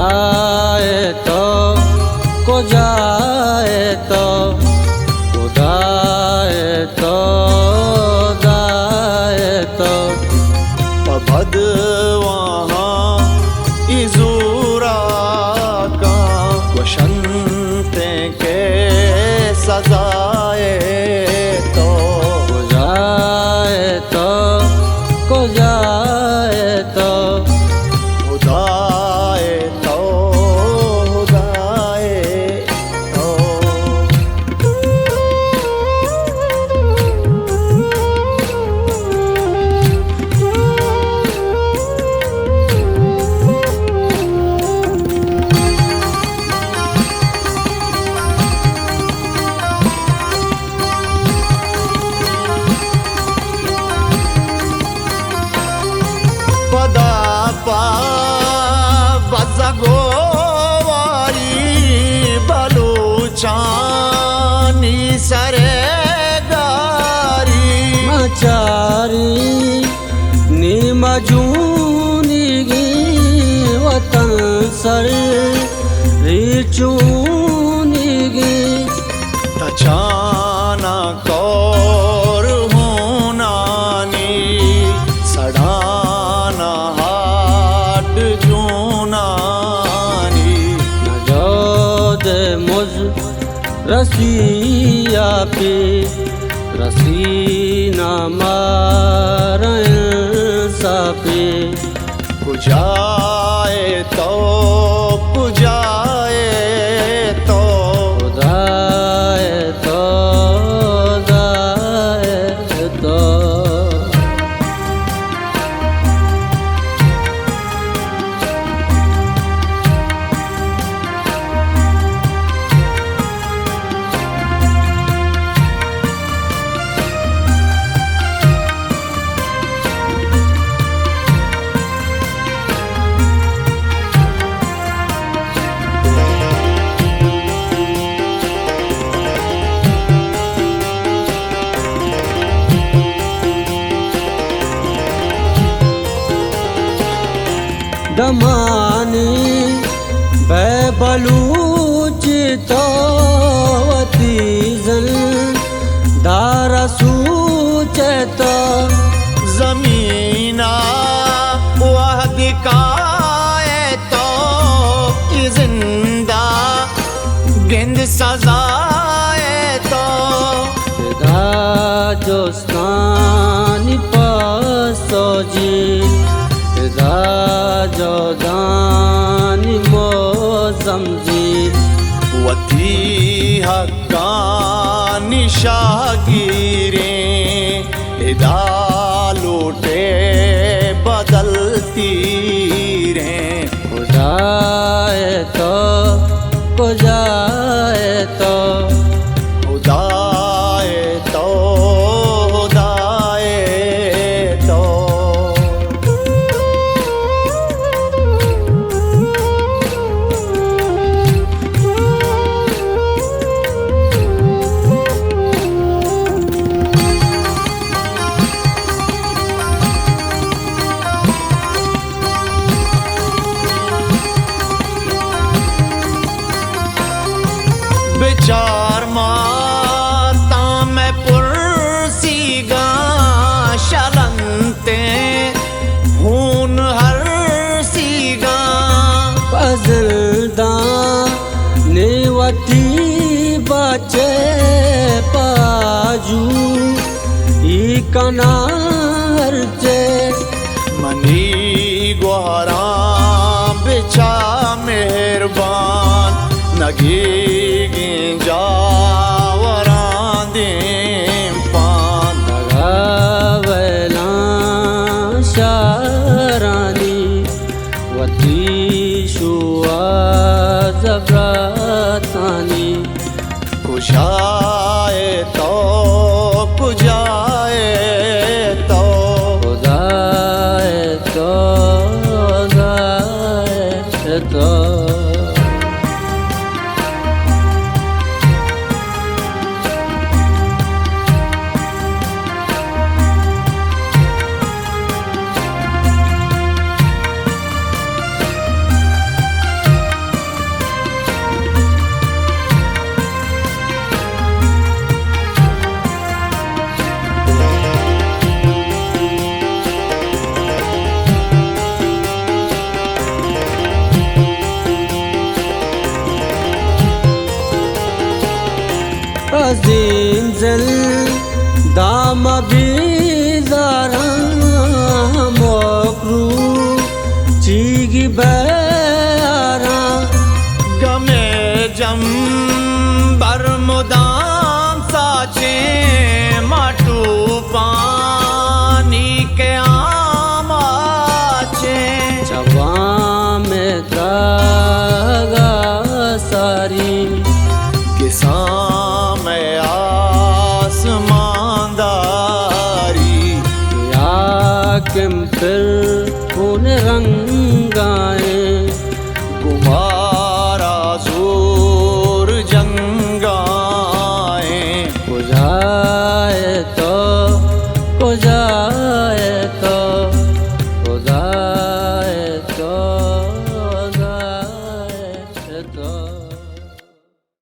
खुदाए तो को जाए तो खुदाए तो दाए तो पबद वहाँ इजूरा का वशंते के सजाए तो खुदाए तो को जाए तो खुदाए तो खुदाए तो पदापा बजगोवारी बलूचानी सरेगारी मचारी निमजूनी गी वतन सर रिचूनी गी तचाना कौर होनानी सड़ाना हाट जूनानी नजोद मुझ रसिया पे रसीना मारन सापे पुजाए तो पुजाए तो खुदाए तो दाए तो दमानी बैबलूच तो वतीजन दारा सूच तो जमीना वह दिखाए तो कि जिंदा गिंद सजाए तो दा जोस्तानी पासो जी दा जोदानी मोजम जी वती हक्कानी शागिरे इदा लूटे बदलती रे खुदाए तो को जाए तो खुदाए तो खुदाए तो बेचार माता में पुरसीगा शलंते खून हर सीगा फजलदा नेवती बचे पाजू ई कनार चे मनी ग्वारा बिछा मेहरबान नगी जावरा दे पान लगावला शारानी वती शुआ जबरातानी कुशाए तो कुजाए तो खुदाए तो दाए तो Azim zel dama bizara mokru chigi bara गमे जम बरमुदाम साचे माटू पानी के आमाचे चवा में त्रागा सारी किसा में आसमानदारी या किम फिर उन रंगाए कुमारा जोर जंगाए कुजाए तो कुजा